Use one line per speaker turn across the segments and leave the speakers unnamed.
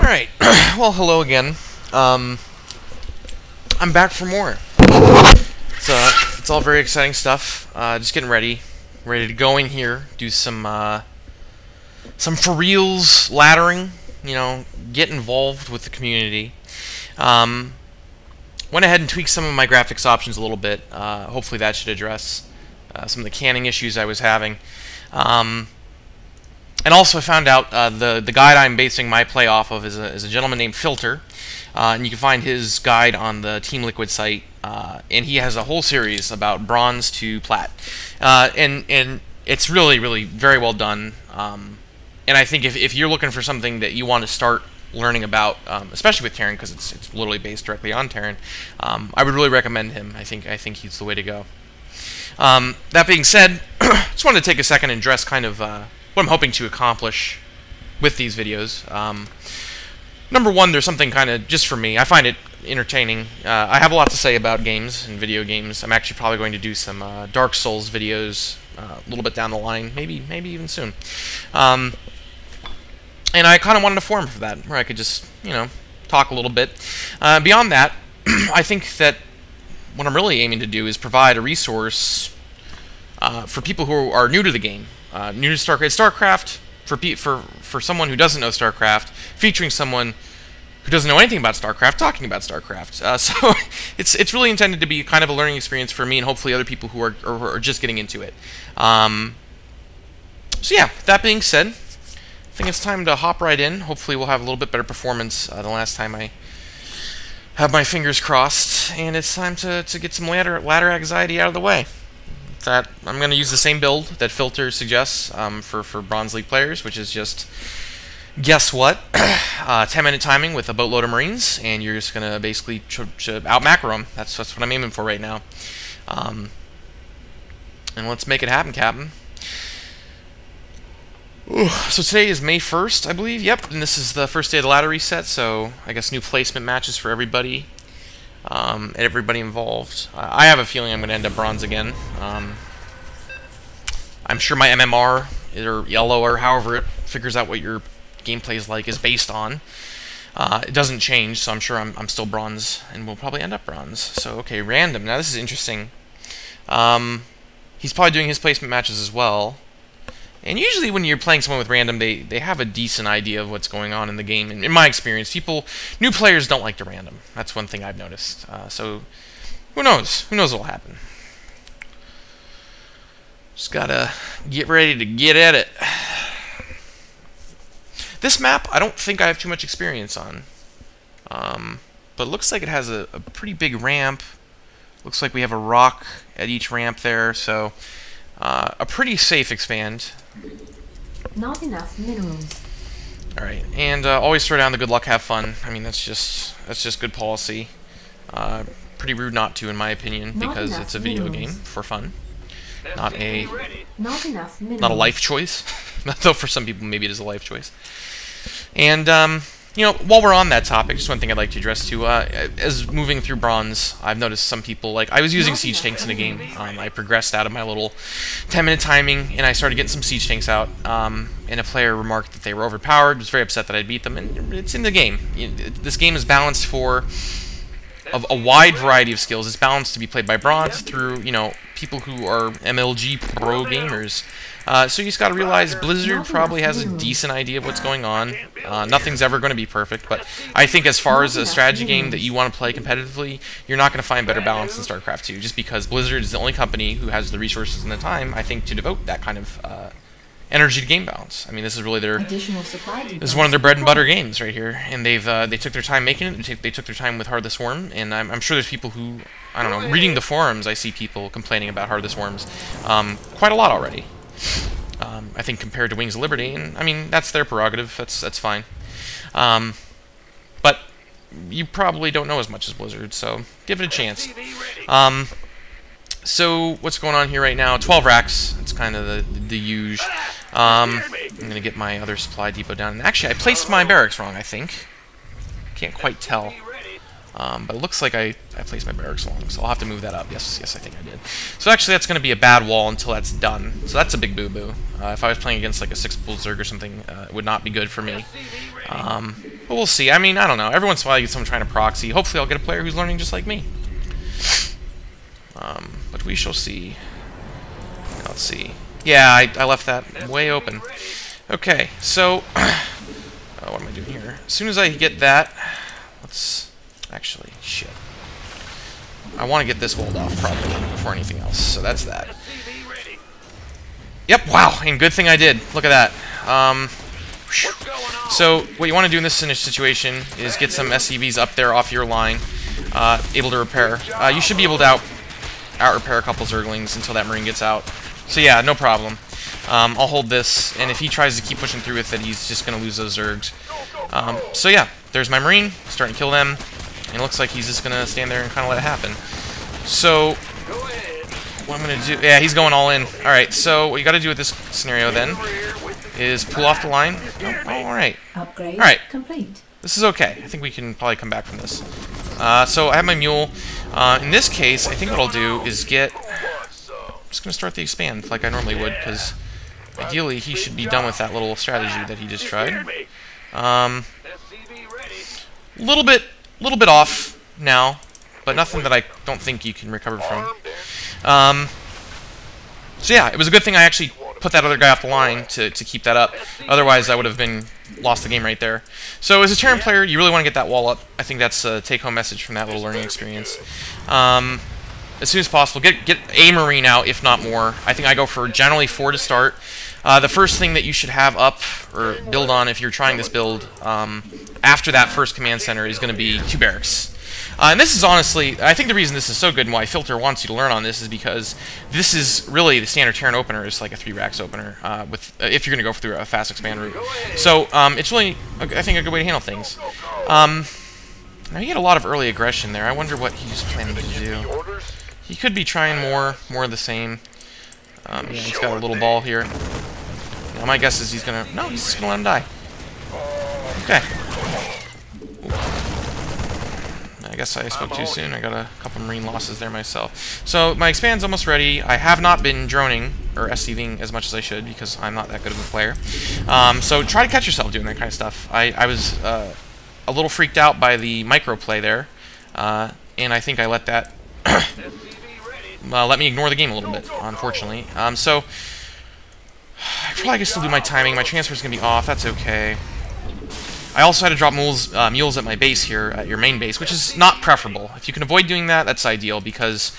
Alright, well, hello again. I'm back for more. It's all very exciting stuff. Just getting ready to go in here, do some for reals laddering, get involved with the community. Went ahead and tweaked some of my graphics options a little bit. Hopefully that should address some of the canning issues I was having. And also I found out the guide I'm basing my play off of is a gentleman named Filter. And you can find his guide on the Team Liquid site. And he has a whole series about bronze to plat. And it's really very well done. And I think if you're looking for something that you want to start learning about, especially with Terran, because it's literally based directly on Terran, I would really recommend him. I think he's the way to go. That being said, just wanted to take a second and address kind of what I'm hoping to accomplish with these videos. Number one, there's something kind of just for me. I find it entertaining. I have a lot to say about games and video games. I'm actually probably going to do some Dark Souls videos a little bit down the line, maybe even soon. And I kind of wanted a forum for that, where I could just, talk a little bit. Beyond that, I think that what I'm really aiming to do is provide a resource for people who are new to the game, new to StarCraft. For someone who doesn't know StarCraft, featuring someone who doesn't know anything about StarCraft, talking about StarCraft. So it's really intended to be kind of a learning experience for me and hopefully other people who are just getting into it. So yeah, that being said, I think it's time to hop right in. Hopefully we'll have a little bit better performance than last time I have my fingers crossed, and it's time to get some ladder anxiety out of the way. That I'm going to use the same build that Filter suggests for Bronze League players, which is just, guess what, 10-minute timing with a boatload of Marines, and you're just going to basically out-macro them. That's what I'm aiming for right now. And let's make it happen, Captain. Ooh, so today is May 1st, I believe. Yep, and this is the first day of the ladder reset, so I guess new placement matches for everybody. And everybody involved. I have a feeling I'm going to end up bronze again. I'm sure my MMR, or yellow, or however it figures out what your gameplay is like, is based on. It doesn't change, so I'm sure I'm still bronze, and we'll probably end up bronze. So, okay, random. Now, this is interesting. He's probably doing his placement matches as well. And usually when you're playing someone with random, they have a decent idea of what's going on in the game. And in my experience, new players don't like to random. That's one thing I've noticed. So, who knows? Who knows what'll happen? Just gotta get ready to get at it. This map, I don't think I have too much experience on. But it looks like it has a pretty big ramp. Looks like we have a rock at each ramp there, so a pretty safe expand.
Not enough minerals.
Alright, and always throw down the good luck, have fun. I mean, that's just good policy. Pretty rude not to, in my opinion, because it's a video game for fun. Not a life choice. Though for some people maybe it is a life choice. And while we're on that topic, just one thing I'd like to address too. As moving through bronze, I've noticed some people, like, I was using siege tanks in a game. I progressed out of my little 10-minute timing, and I started getting some siege tanks out. And a player remarked that they were overpowered, was very upset that I beat them, and it's in the game. This game is balanced for a wide variety of skills. It's balanced to be played by bronze through, people who are MLG pro gamers. So you just got to realize Blizzard probably has a decent idea of what's going on. Nothing's ever going to be perfect, but I think as far as a strategy game that you want to play competitively, you're not going to find better balance than StarCraft 2, just because Blizzard is the only company who has the resources and the time, I think, to devote that kind of energy to game balance. I mean, this is really this is one of their bread and butter games right here, and they took their time making it. They took their time with Heartless Worm, and I'm sure there's people who, I don't know, reading the forums, I see people complaining about Heartless Worms quite a lot already. I think compared to Wings of Liberty, and I mean, that's their prerogative. That's fine. But you probably don't know as much as Blizzard, so give it a chance. So what's going on here right now? 12 racks. It's kind of the huge. I'm gonna get my other supply depot down. And actually, I placed my barracks wrong, I think. Can't quite tell. But it looks like I placed my barracks wrong, so I'll have to move that up. Yes, I think I did. So actually, that's going to be a bad wall until that's done. So that's a big boo-boo. If I was playing against like a 6 Bull Zerg or something, it would not be good for me. But we'll see. I mean, I don't know. Every once in a while, you get someone trying to proxy. Hopefully, I'll get a player who's learning just like me. But we shall see. Let's see. Yeah, I left that way open. Okay, so what am I doing here? As soon as I get that, let's actually shit. I want to get this walled off probably before anything else. So that's that. Yep. Wow. And good thing I did. Look at that. So what you want to do in this situation is get some SCVs up there off your line, able to repair. You should be able to out repair a couple Zerglings until that Marine gets out. So yeah, no problem. I'll hold this, and if he tries to keep pushing through with it, he's just going to lose those Zergs. So yeah, there's my Marine, starting to kill them, and it looks like he's just going to stand there and kind of let it happen. So, what I'm going to do... Yeah, he's going all in. Alright, so what you got to do with this scenario then is pull off the line. Oh, alright. Alright.
Complete.
This is okay. I think we can probably come back from this. So I have my mule. In this case, I think what I'll do is get... I'm just going to start the expand like I normally would, because ideally he should be done with that little strategy that he just tried. Little bit off now, but nothing that I don't think you can recover from. So yeah, it was a good thing I actually put that other guy off the line to keep that up. Otherwise, I would have lost the game right there. So as a Terran player, you really want to get that wall up. I think that's a take-home message from that little learning experience. As soon as possible, get a Marine out, if not more. I think I go for generally 4 to start. The first thing that you should have up or build on if you're trying this build after that first command center is going to be 2 barracks. And this is honestly, I think the reason this is so good and why Filter wants you to learn on this is because this is really the standard Terran opener is like a 3 racks opener if you're going to go through a fast expand route. So it's really, I think, a good way to handle things. Now he had a lot of early aggression there. I wonder what he's planning to do. He could be trying more of the same. Yeah, he's got a little ball here. Now my guess is he's gonna... No, he's just gonna let him die. Okay. I guess I spoke too soon. I got a couple Marine losses there myself. So my expand's almost ready. I have not been droning or SCVing as much as I should because I'm not that good of a player. So try to catch yourself doing that kind of stuff. I was a little freaked out by the micro play there, and I think I let that let me ignore the game a little bit, unfortunately. So I probably can still do my timing. My transfer's gonna be off. That's okay. I also had to drop mules at my base here, at your main base, which is not preferable. If you can avoid doing that, that's ideal, because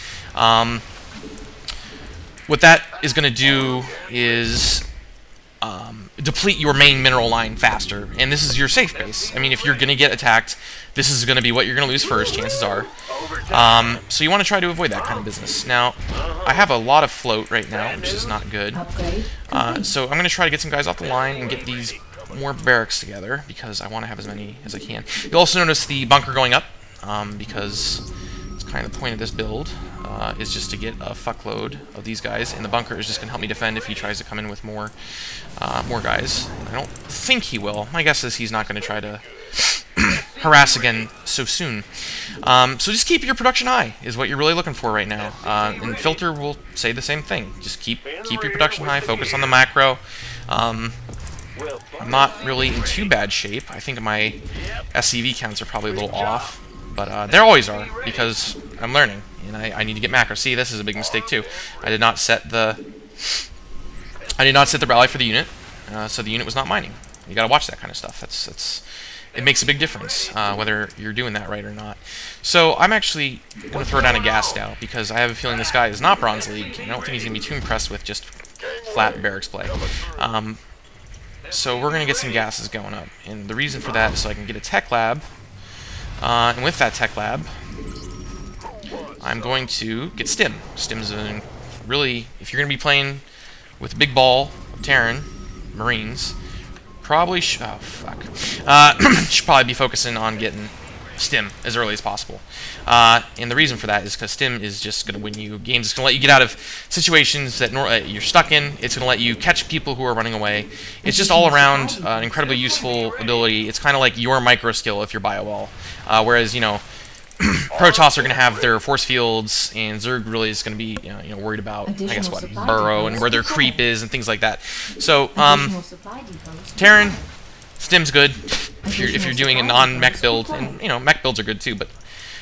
what that is going to do is deplete your main mineral line faster, and this is your safe base. I mean, if you're going to get attacked, this is going to be what you're going to lose first, chances are. So you want to try to avoid that kind of business. Now, I have a lot of float right now, which is not good. So I'm going to try to get some guys off the line and get these more barracks together, because I want to have as many as I can. You'll also notice the bunker going up, because it's kind of the point of this build, is just to get a fuckload of these guys, and the bunker is just going to help me defend if he tries to come in with more guys. I don't think he will. My guess is he's not going to try to harass again so soon. So just keep your production high, is what you're really looking for right now. And Filter will say the same thing. Just keep your production high, focus on the macro. I'm not really in too bad shape. I think my SCV counts are probably a little off, but they always are, because I'm learning, and I need to get macro. See, this is a big mistake too. I did not set the rally for the unit, so the unit was not mining. You gotta watch that kind of stuff. It makes a big difference whether you're doing that right or not. So I'm actually gonna throw down a gas now, because I have a feeling this guy is not Bronze League, and I don't think he's gonna be too impressed with just flat barracks play. So we're going to get some gases going up, and the reason for that is so I can get a tech lab, and with that tech lab, I'm going to get Stim. Stim's really, if you're going to be playing with a big ball of Terran Marines, probably should probably be focusing on getting Stim as early as possible. And the reason for that is because Stim is just going to win you games. It's going to let you get out of situations that you're stuck in. It's going to let you catch people who are running away. It's just all around an incredibly useful ability. It's kind of like your micro skill if you're Biowall. Whereas, you know, Protoss are going to have their force fields, and Zerg really is going to be worried about, I guess, what, burrow and where their creep is and things like that. So, Terran, Stim's good if you're doing a non-mech build, and mech builds are good too, but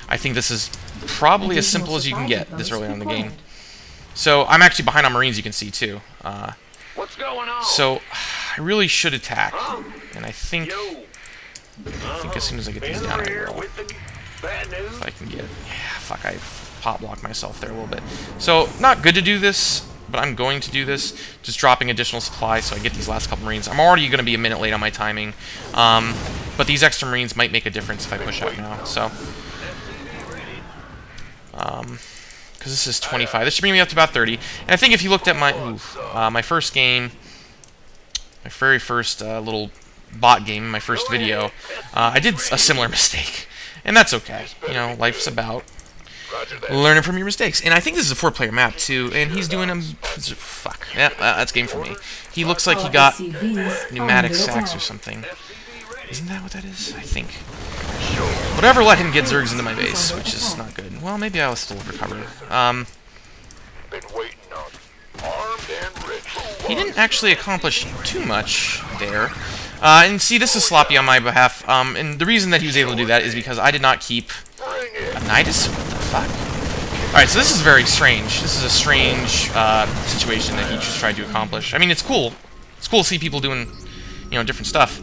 I think this is probably as simple as you can get this early on in the game. So I'm actually behind on Marines, you can see too.
What's going on?
So I really should attack, and I think as soon as I get these down, I will. If I can get, fuck, I pop blocked myself there a little bit. So not good to do this, but I'm going to do this, just dropping additional supply so I get these last couple Marines. I'm already going to be a minute late on my timing, but these extra Marines might make a difference if I push out now. So, because this is 25, this should bring me up to about 30. And I think if you looked at my my first game, my very first little bot game, my first video, I did a similar mistake, and that's okay. Life's about learning from your mistakes. And I think this is a 4-player map too, and he's doing a fuck. Yeah, that's game for me. He looks like he got pneumatic sacks or something. Isn't that what that is? I think. Whatever let him get Zergs into my base, which is not good. Well, maybe I'll still recover. He didn't actually accomplish too much there. And see, this is sloppy on my behalf. And the reason that he was able to do that is because I did not keep a Nidus. What the fuck? Alright, so this is very strange. This is a strange situation that he just tried to accomplish. I mean, it's cool. It's cool to see people doing, different stuff.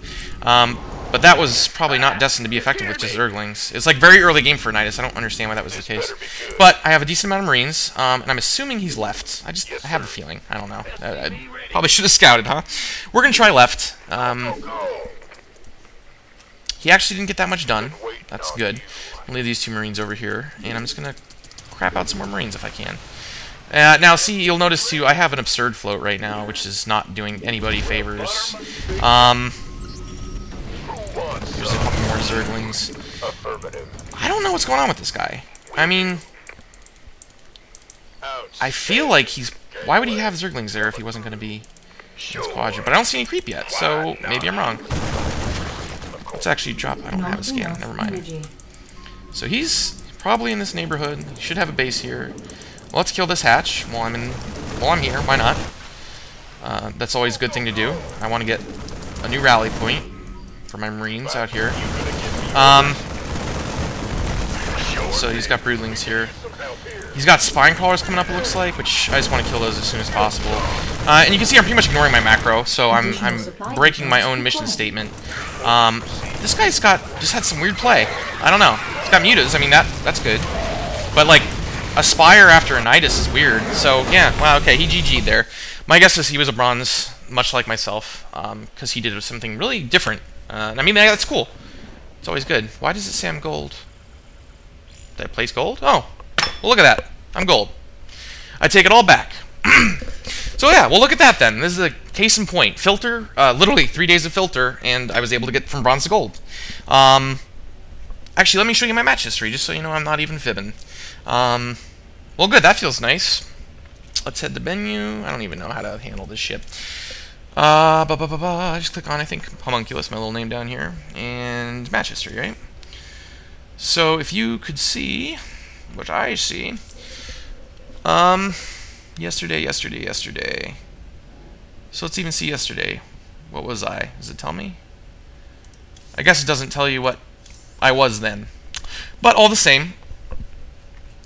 But that was probably not destined to be effective with just Zerglings. It's like very early game for Nidus. I don't understand why that was the case. But I have a decent amount of Marines, and I'm assuming he's left. I have a feeling. I don't know. I probably should have scouted, huh? We're going to try left. He actually didn't get that much done. That's good. I'll leave these 2 Marines over here, and I'm just going to crap out some more Marines if I can. Now, see, you'll notice, too, I have an absurd float right now, which is not doing anybody favors. There's a couple more Zerglings. I don't know what's going on with this guy. I mean, I feel like he's... Why would he have Zerglings there if he wasn't going to be in this quadrant? But I don't see any creep yet, so maybe I'm wrong. Let's actually drop... I don't have a scan. Never mind. So he's probably in this neighborhood. He should have a base here. Well, let's kill this hatch while I'm here. Why not? That's always a good thing to do. I want to get a new rally point for my Marines out here. So he's got Broodlings here. He's got Spine Crawlers coming up, it looks like, which I just want to kill those as soon as possible. And you can see I'm pretty much ignoring my macro, so I'm breaking my own mission statement. This guy's just had some weird play. I don't know. He's got mutas. I mean, that's good. But, like, Aspire after a Nidus is weird. So, yeah, wow, okay, he GG'd there. My guess is he was a bronze, much like myself, because he did something really different. I mean, that's cool. It's always good. Why does it say I'm gold? Did I place gold? Oh, well, look at that. I'm gold. I take it all back. So, yeah, well, look at that, then. This is a case in point. Filter, literally 3 days of filter, and I was able to get from bronze to gold. Actually, let me show you my match history, just so you know I'm not even fibbing. Well, good. That feels nice. Let's head to menu. I don't even know how to handle this shit. I just click on, I think, Homunculus, my little name down here, and match history, right? So if you could see, which I see, yesterday. So let's even see yesterday. What was I? Does it tell me? I guess it doesn't tell you what I was then. But all the same,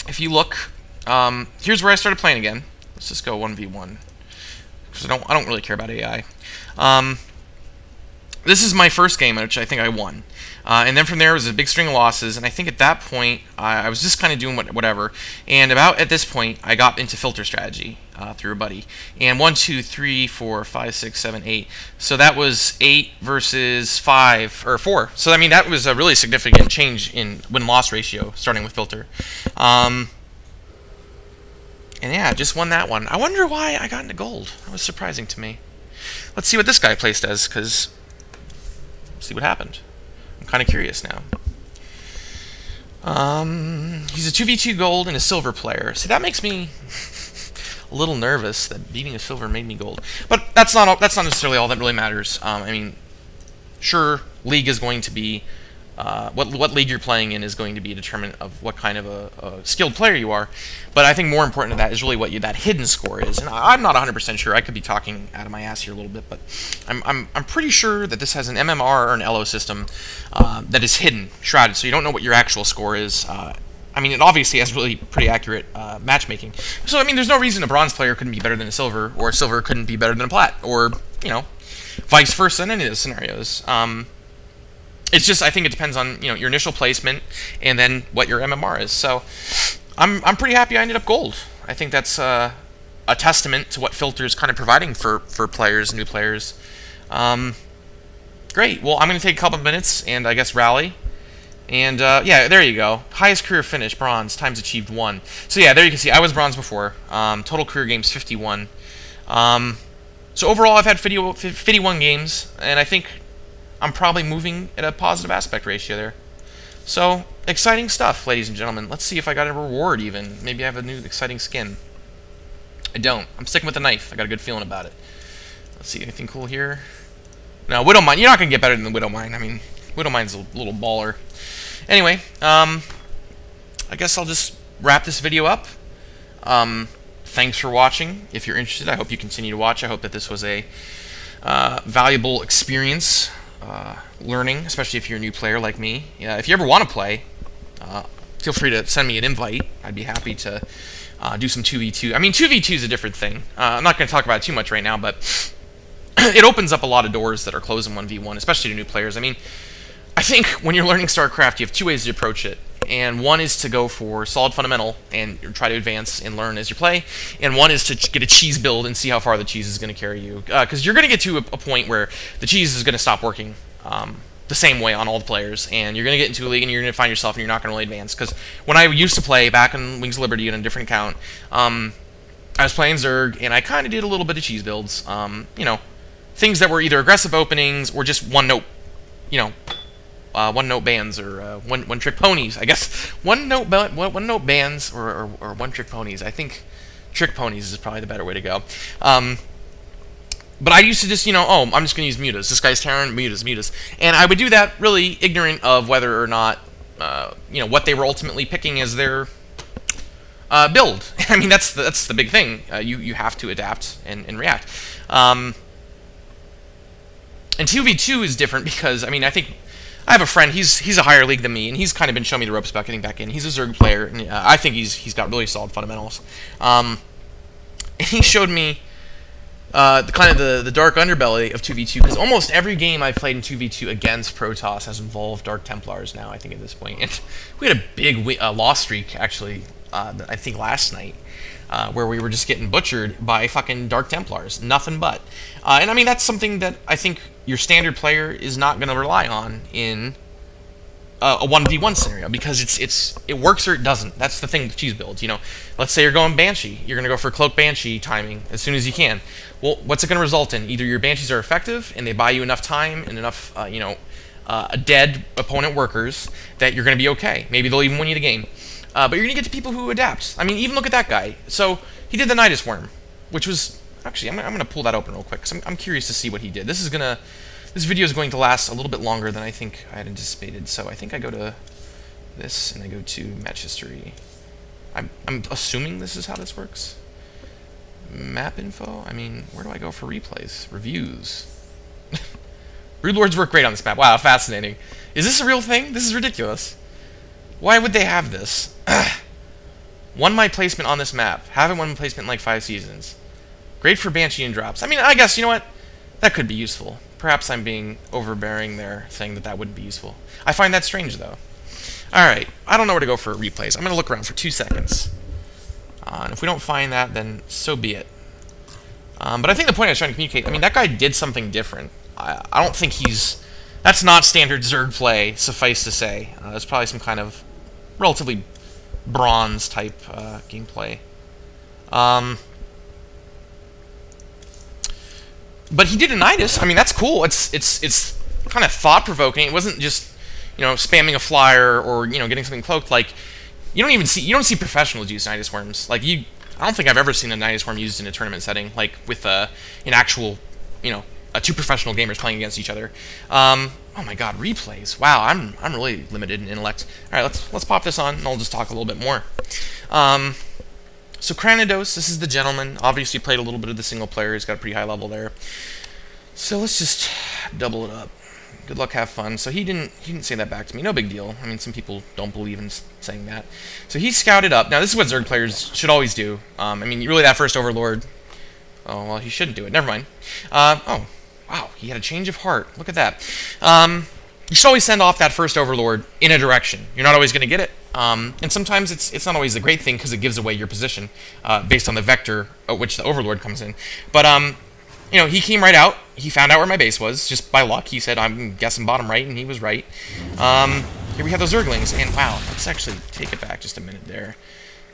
if you look, here's where I started playing again. Let's just go 1v1. Because I don't really care about AI. This is my first game, which I think I won. And then from there was a big string of losses, and I think at that point I was just kind of doing whatever. And about at this point I got into filter strategy through a buddy. And 1, 2, 3, 4, 5, 6, 7, 8. So that was 8 versus 5 or 4. So I mean that was a really significant change in win-loss ratio starting with filter. And yeah, just won that one. I wonder why I got into gold. That was surprising to me. Let's see what this guy placed as, because see what happened. I'm kind of curious now. He's a 2v2 gold and a silver player. See, that makes me a little nervous that beating a silver made me gold. But that's not necessarily all that really matters. I mean, sure, League is going to be what league you're playing in is going to be a determinant of what kind of a skilled player you are. But I think more important than that is really what that hidden score is. And I'm not 100% sure. I could be talking out of my ass here a little bit, but I'm pretty sure that this has an MMR or an LO system that is hidden, shrouded, so you don't know what your actual score is. I mean, it obviously has really pretty accurate matchmaking. So, I mean, there's no reason a bronze player couldn't be better than a silver, or a silver couldn't be better than a plat, or, you know, vice versa in any of those scenarios. It's just, I think it depends on, you know, your initial placement and then what your MMR is. So, I'm pretty happy I ended up gold. I think that's a testament to what Filter is kind of providing for players, new players. Great. Well, I'm going to take a couple of minutes and I guess rally. And, yeah, there you go. Highest career finish, bronze, times achieved 1. So, yeah, there you can see, I was bronze before. Total career games, 51. So, overall, I've had 51 games, and I think I'm probably moving at a positive aspect ratio there. So, exciting stuff, ladies and gentlemen. Let's see if I got a reward, even. Maybe I have a new exciting skin. I don't. I'm sticking with the knife. I got a good feeling about it. Let's see, anything cool here? No, Widowmine. You're not going to get better than the Widowmine. I mean, Widowmine's a little baller. Anyway, I guess I'll just wrap this video up. Thanks for watching. If you're interested, I hope you continue to watch. I hope that this was a valuable experience, learning, especially if you're a new player like me. If you ever want to play, feel free to send me an invite. I'd be happy to do some 2v2. I mean, 2v2 is a different thing. I'm not going to talk about it too much right now, but it opens up a lot of doors that are closed in 1v1, especially to new players. I mean, I think when you're learning StarCraft, you have two ways to approach it. And one is to go for solid fundamental and try to advance and learn as you play. And one is to get a cheese build and see how far the cheese is going to carry you. Because you're going to get to a point where the cheese is going to stop working the same way on all the players. And you're going to get into a league and you're going to find yourself and you're not going to really advance. Because when I used to play back in Wings of Liberty on a different account, I was playing Zerg and I kind of did a little bit of cheese builds. You know, things that were either aggressive openings or just one-note, you know, one-note bands or one-trick ponies, I guess. One-note bands or one-trick ponies. I think trick ponies is probably the better way to go. But I used to just, you know, oh, I'm just going to use mutas. This guy's Terran, mutas. And I would do that really ignorant of whether or not, you know, what they were ultimately picking as their build. I mean, that's the big thing. You have to adapt and react. And 2v2 is different because, I mean, I think I have a friend, he's a higher league than me, and he's kind of been showing me the ropes about getting back in. He's a Zerg player, and I think he's got really solid fundamentals. And he showed me the dark underbelly of 2v2, because almost every game I've played in 2v2 against Protoss has involved Dark Templars now, I think, at this point. And we had a big loss streak, actually, I think last night, where we were just getting butchered by fucking Dark Templars. Nothing but. And I mean, that's something that I think your standard player is not going to rely on in a 1v1 scenario, because it works or it doesn't. That's the thing with cheese builds, you know. Let's say you're going Banshee. You're going to go for Cloak Banshee timing as soon as you can. Well, what's it going to result in? Either your Banshees are effective and they buy you enough time and enough, you know, dead opponent workers that you're going to be okay. Maybe they'll even win you the game. But you're going to get to people who adapt. I mean, even look at that guy. So, he did the Nidus Worm, which was... Actually, I'm going to pull that open real quick, because I'm curious to see what he did. This video is going to last a little bit longer than I think I had anticipated. So, I think I go to this, and I go to Match History. I'm assuming this is how this works. Map info? I mean, where do I go for replays? Reviews. Brood Lords work great on this map. Wow, fascinating. Is this a real thing? This is ridiculous. Why would they have this? Won my placement on this map. Haven't won placement in like 5 seasons. Great for Banshee and drops. I mean, I guess, you know what? That could be useful. Perhaps I'm being overbearing there, saying that wouldn't be useful. I find that strange, though. Alright, I don't know where to go for replays. I'm going to look around for 2 seconds. And if we don't find that, then so be it. But I think the point I was trying to communicate, I mean, that guy did something different. I don't think he's... That's not standard Zerg play, suffice to say. It's probably some kind of relatively bronze-type gameplay. But he did a Nidus. I mean, that's cool. It's kind of thought-provoking. It wasn't just, you know, spamming a flyer or, you know, getting something cloaked. Like, you don't see professionals use Nidus Worms. Like, I don't think I've ever seen a Nidus Worm used in a tournament setting, like with an actual, you know, two professional gamers playing against each other. Oh my god, replays. Wow, I'm really limited in intellect. All right, let's pop this on, and I'll just talk a little bit more. So Cranidos, this is the gentleman. Obviously played a little bit of the single player. He's got a pretty high level there. So let's just double it up. Good luck, have fun. So he didn't say that back to me. No big deal. I mean, some people don't believe in saying that. So he scouted up. Now, this is what Zerg players should always do. I mean, really, that first Overlord... Oh, well, he shouldn't do it. Never mind. Oh, wow, he had a change of heart. Look at that. You should always send off that first Overlord in a direction. You're not always going to get it. And sometimes it's not always a great thing because it gives away your position based on the vector at which the Overlord comes in. But, you know, he came right out. He found out where my base was, just by luck. He said, I'm guessing bottom right, and he was right. Here we have those Zerglings, and wow, let's actually take it back just a minute there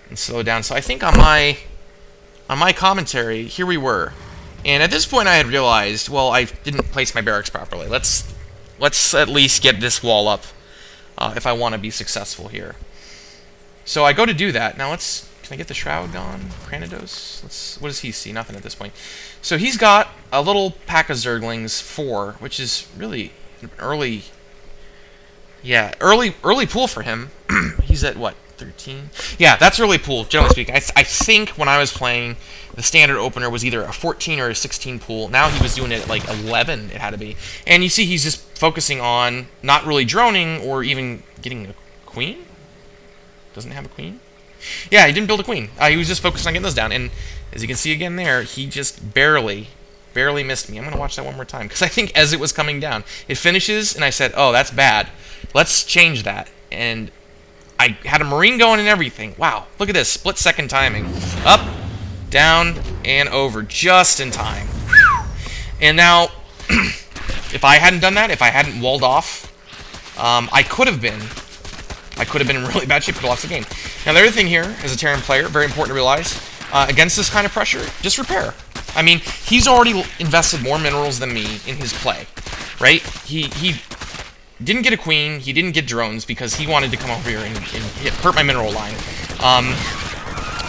and slow down. So I think on my commentary, here we were. And at this point I had realized, well, I didn't place my barracks properly. Let's at least get this wall up if I want to be successful here. So I go to do that. Now can I get the Shroud on Cranidos? What does he see? Nothing at this point. So he's got a little pack of Zerglings, 4, which is really an early... Yeah, early pool for him. He's at, what, 13? Yeah, that's early pool, generally speaking. I think when I was playing, the standard opener was either a 14 or a 16 pool. Now he was doing it at, like, 11, it had to be. And you see he's just focusing on not really droning or even getting a queen? Doesn't have a queen? Yeah, he didn't build a queen. He was just focused on getting those down. And as you can see again there, he just barely missed me. I'm going to watch that one more time. Because I think as it was coming down, it finishes, and I said, oh, that's bad. Let's change that. And I had a Marine going and everything. Wow, look at this. Split-second timing. Up, down, and over. Just in time. And now, if I hadn't done that, if I hadn't walled off, I could have been in really bad shape for the loss of the game. Now, the other thing here, as a Terran player, very important to realize, against this kind of pressure, just repair. I mean, he's already invested more minerals than me in his play, right? He didn't get a queen, he didn't get drones because he wanted to come over here and hurt my mineral line.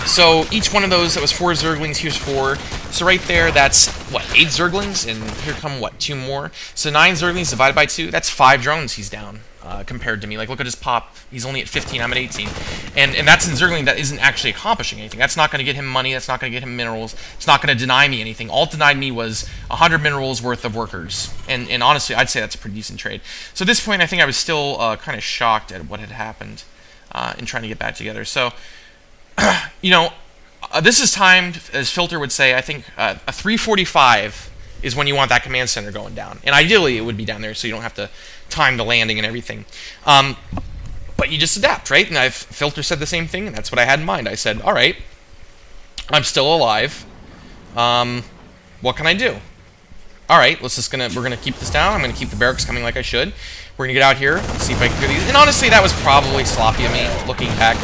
So each one of those, that was 4 Zerglings, here's 4. So right there, that's, what, 8 Zerglings? And here come, what, 2 more? So 9 Zerglings divided by 2, that's 5 drones he's down. Compared to me. Like, look at his pop. He's only at 15, I'm at 18. And that's in Zergling that isn't actually accomplishing anything. That's not going to get him money, that's not going to get him minerals, it's not going to deny me anything. All it denied me was 100 minerals worth of workers. And honestly, I'd say that's a pretty decent trade. So at this point, I think I was still kind of shocked at what had happened in trying to get back together. So, you know, this is timed, as Filter would say, I think a 345 is when you want that command center going down. And ideally, it would be down there so you don't have to time the landing and everything. But you just adapt, right? And Filter said the same thing, and that's what I had in mind. I said, all right, I'm still alive. What can I do? All right, we're gonna keep this down. I'm gonna keep the barracks coming like I should. We're gonna get out here, see if I can clear these. And honestly, that was probably sloppy of me, looking back.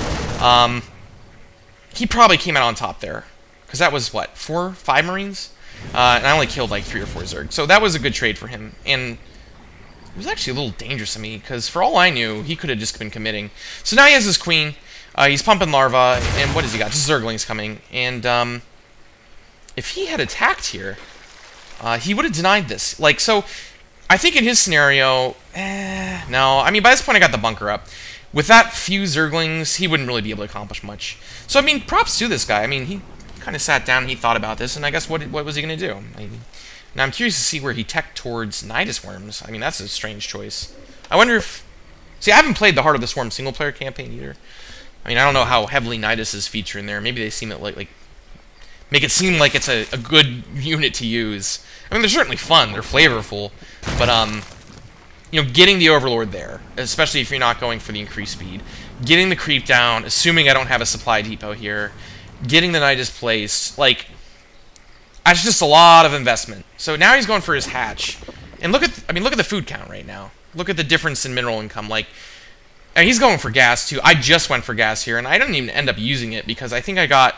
He probably came out on top there, because that was, what, 4, 5 Marines? And I only killed like 3 or 4 Zerg. So that was a good trade for him. And it was actually a little dangerous to me, because for all I knew, he could have just been committing. So now he has his queen. He's pumping larva, and what has he got? Just Zerglings coming. And if he had attacked here, he would have denied this. Like, so I think in his scenario, no. I mean, by this point, I got the bunker up. With that few Zerglings, he wouldn't really be able to accomplish much. So, I mean, props to this guy. I mean, he kind of sat down and he thought about this, and I guess what was he going to do? Now, I'm curious to see where he teched towards Nidus Worms. I mean, that's a strange choice. I wonder if... See, I haven't played the Heart of the Swarm single-player campaign either. I mean, I don't know how heavily Nidus is featured in there. Maybe they seem like make it seem like it's a good unit to use. I mean, they're certainly fun. They're flavorful. But, you know, getting the Overlord there, especially if you're not going for the increased speed, getting the creep down, assuming I don't have a supply depot here, getting the Nidus placed, like, that's just a lot of investment. So now he's going for his hatch. And look at the food count right now. Look at the difference in mineral income. Like, and he's going for gas too. I just went for gas here, and I didn't even end up using it because I think I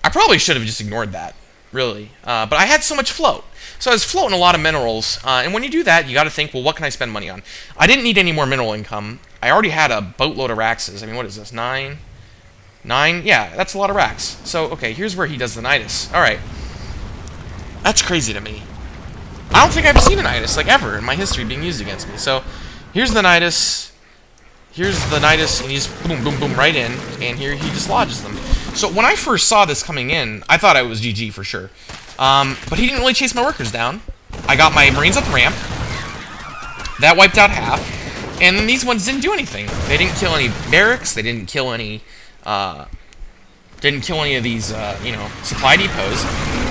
probably should have just ignored that, really. But I had so much float. So I was floating a lot of minerals, and when you do that, you got to think, well, what can I spend money on? I didn't need any more mineral income. I already had a boatload of Raxes. I mean, what is this, 9? 9? Yeah, that's a lot of racks. So, okay, here's where he does the Nidus. Alright. That's crazy to me. I don't think I've seen a Nidus, like, ever in my history being used against me. So, here's the Nidus. Here's the Nidus, and he's boom, boom, boom, right in. And here he dislodges them. So, when I first saw this coming in, I thought it was GG for sure. But he didn't really chase my workers down. I got my Marines up the ramp. That wiped out half. And then these ones didn't do anything. They didn't kill any barracks. They didn't kill any, of these, you know, supply depots.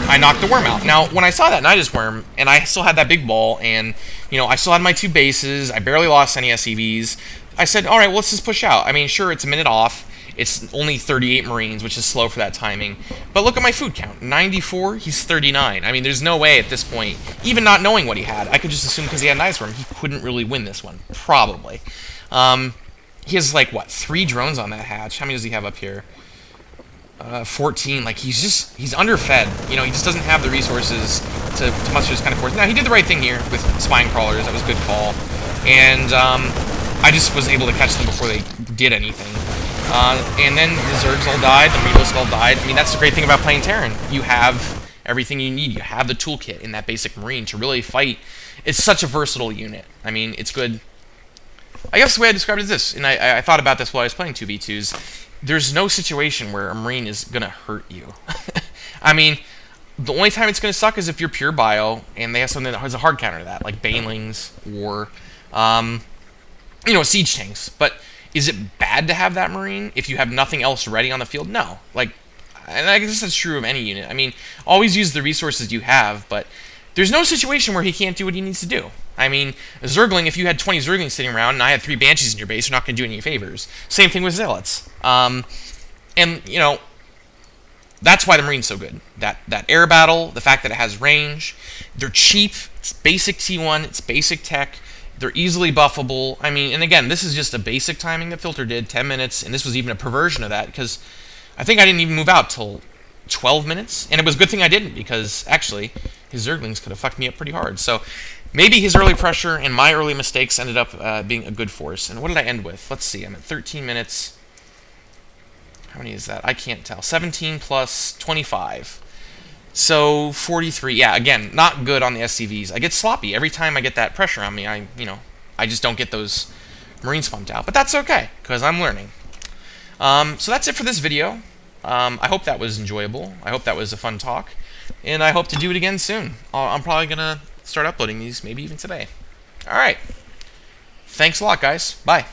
I knocked the worm out. Now, when I saw that Nidus worm, and I still had that big ball, and, you know, I still had my 2 bases, I barely lost any SCVs, I said, alright, well, let's just push out. I mean, sure, it's a minute off. It's only 38 Marines, which is slow for that timing. But look at my food count. 94, he's 39. I mean, there's no way at this point, even not knowing what he had, I could just assume because he had Nidus worm, he couldn't really win this one. Probably. He has, like, what, 3 drones on that hatch? How many does he have up here? 14. Like, he's underfed. You know, he just doesn't have the resources to muster this kind of force. Now, he did the right thing here with spine crawlers. That was a good call. And, I just was able to catch them before they did anything. And then the Zergs all died, the Meatloaf all died. I mean, that's the great thing about playing Terran. You have everything you need. You have the toolkit in that basic Marine to really fight. It's such a versatile unit. I mean, it's good. I guess the way I described it is this, and I thought about this while I was playing 2v2s. There's no situation where a Marine is going to hurt you. I mean, the only time it's going to suck is if you're pure bio, and they have something that has a hard counter to that, like Banelings or, you know, siege tanks. But is it bad to have that Marine if you have nothing else ready on the field? No. Like, and I guess that's true of any unit. I mean, always use the resources you have, but there's no situation where he can't do what he needs to do. I mean, a Zergling, if you had 20 Zerglings sitting around and I had 3 Banshees in your base, you're not going to do any favors. Same thing with Zealots. And, you know, that's why the Marine's so good. That air battle, the fact that it has range, they're cheap, it's basic T1, it's basic tech, they're easily buffable. I mean, and again, this is just a basic timing that Filter did, 10 minutes, and this was even a perversion of that, because I think I didn't even move out till 12 minutes, and it was a good thing I didn't, because actually, his Zerglings could have fucked me up pretty hard. So maybe his early pressure and my early mistakes ended up being a good force. And what did I end with? Let's see, I'm at 13 minutes. How many is that? I can't tell. 17 plus 25. So 43. Yeah, again, not good on the SCVs. I get sloppy. Every time I get that pressure on me, I just don't get those Marines pumped out. But that's okay, because I'm learning. So that's it for this video. I hope that was enjoyable. I hope that was a fun talk. And I hope to do it again soon. I'm probably going to start uploading these maybe even today. Alright. Thanks a lot, guys. Bye.